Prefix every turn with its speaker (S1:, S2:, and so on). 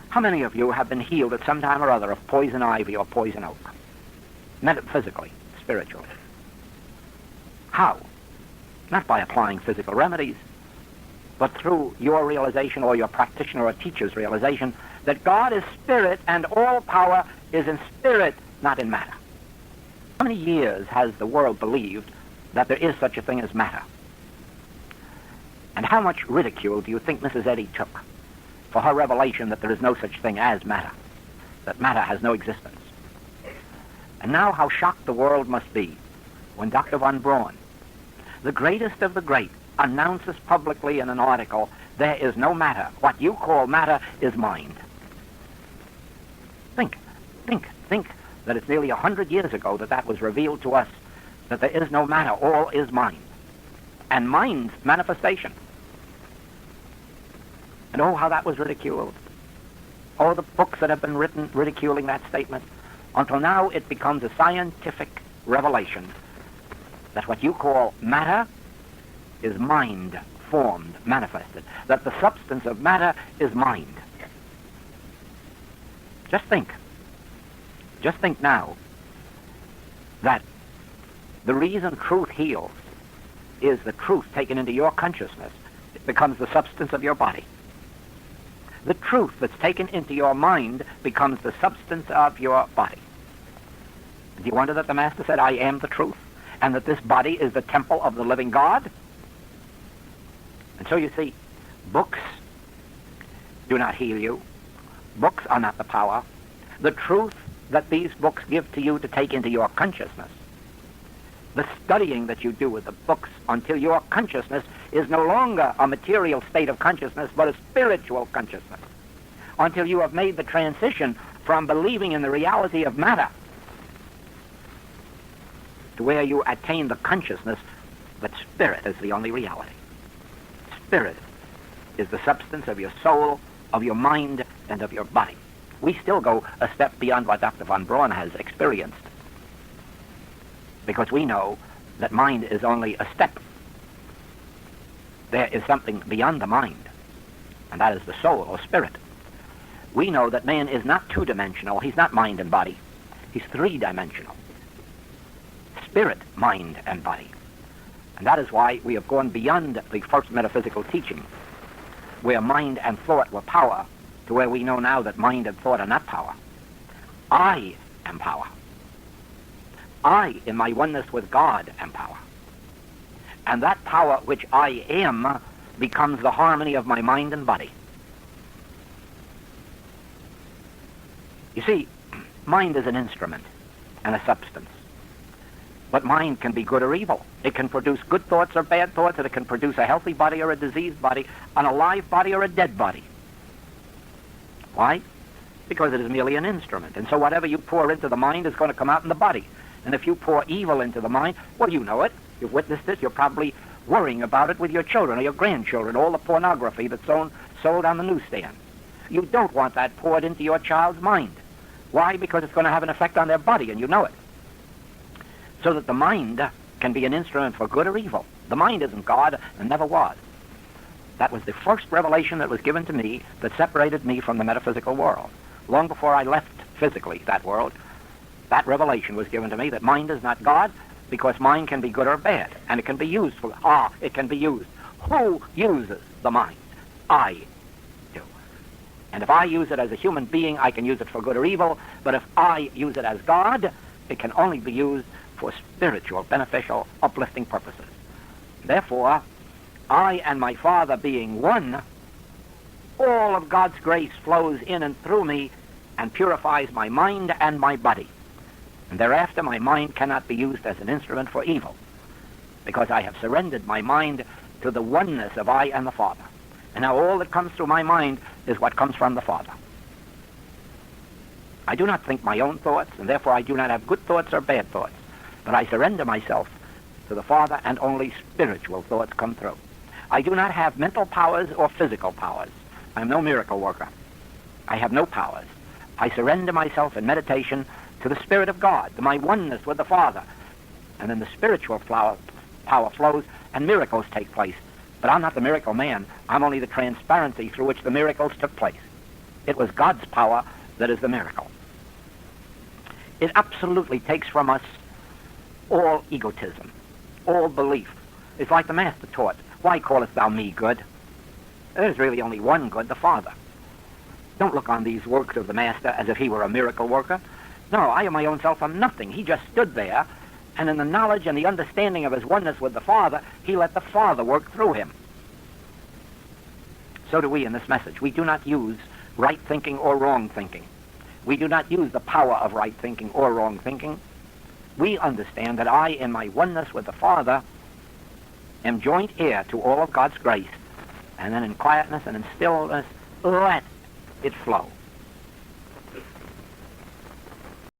S1: How many of you have been healed at some time or other of poison ivy or poison oak? Metaphysically, spiritually. How? Not by applying physical remedies, but through your realization or your practitioner or teacher's realization that God is spirit and all power is in spirit, not in matter. How many years has the world believed that there is such a thing as matter? And how much ridicule do you think Mrs. Eddy took for her revelation that there is no such thing as matter, that matter has no existence? And now how shocked the world must be when Dr. von Braun, the greatest of the great, announces publicly in an article, there is no matter. What you call matter is mind. Think that it's nearly 100 years ago that was revealed to us, that there is no matter, all is mind. And mind's manifestation. And oh, how that was ridiculed. Oh, the books that have been written ridiculing that statement. Until now it becomes a scientific revelation that what you call matter is mind formed, manifested. That the substance of matter is mind. Just think now that the reason truth heals is the truth taken into your consciousness. It becomes the substance of your body. The truth that's taken into your mind becomes the substance of your body. Do you wonder that the Master said, I am the truth, and that this body is the temple of the living God? And so you see, books do not heal you. Books are not the power. The truth that these books give to you to take into your consciousness, the studying that you do with the books until your consciousness is no longer a material state of consciousness, but a spiritual consciousness, until you have made the transition from believing in the reality of matter to where you attain the consciousness that spirit is the only reality. Spirit is the substance of your soul, of your mind, and of your body. We still go a step beyond what Dr. von Braun has experienced, because we know that mind is only a step. There is something beyond the mind, and that is the soul or spirit. We know that man is not two-dimensional. He's not mind and body. He's three-dimensional. Spirit, mind, and body. And that is why we have gone beyond the first metaphysical teaching, where mind and thought were power, to where we know now that mind and thought are not power. I am power. I, in my oneness with God, am power. And that power which I am becomes the harmony of my mind and body. You see, mind is an instrument and a substance. But mind can be good or evil. It can produce good thoughts or bad thoughts, and it can produce a healthy body or a diseased body, an alive body or a dead body. Why? Because it is merely an instrument. And so whatever you pour into the mind is going to come out in the body. And if you pour evil into the mind, well, you know it. You've witnessed it. You're probably worrying about it with your children or your grandchildren, all the pornography that's sold on the newsstand. You don't want that poured into your child's mind. Why? Because it's going to have an effect on their body, and you know it. So that the mind can be an instrument for good or evil. The mind isn't God and never was. That was the first revelation that was given to me that separated me from the metaphysical world. Long before I left physically that world, that revelation was given to me that mind is not God, because mind can be good or bad, and it can be used for, it can be used. Who uses the mind? I do. And if I use it as a human being, I can use it for good or evil, but if I use it as God, it can only be used for spiritual, beneficial, uplifting purposes. Therefore, I and my Father being one, all of God's grace flows in and through me and purifies my mind and my body. And thereafter my mind cannot be used as an instrument for evil, because I have surrendered my mind to the oneness of I and the Father. And now all that comes through my mind is what comes from the Father. I do not think my own thoughts, and therefore I do not have good thoughts or bad thoughts. But I surrender myself to the Father, and only spiritual thoughts come through. I do not have mental powers or physical powers. I am no miracle worker. I have no powers. I surrender myself in meditation to the Spirit of God, to my oneness with the Father. And then the spiritual power flows, and miracles take place. But I'm not the miracle man. I'm only the transparency through which the miracles took place. It was God's power that is the miracle. It absolutely takes from us all egotism, all belief. It's like the Master taught, why callest thou me good? There's really only one good, the Father. Don't look on these works of the Master as if he were a miracle worker. No, I of my own self am nothing. He just stood there, and in the knowledge and the understanding of his oneness with the Father, he let the Father work through him. So do we in this message. We do not use right thinking or wrong thinking. We do not use the power of right thinking or wrong thinking. We understand that I, in my oneness with the Father, am joint heir to all of God's grace, and then in quietness and in stillness, let it flow.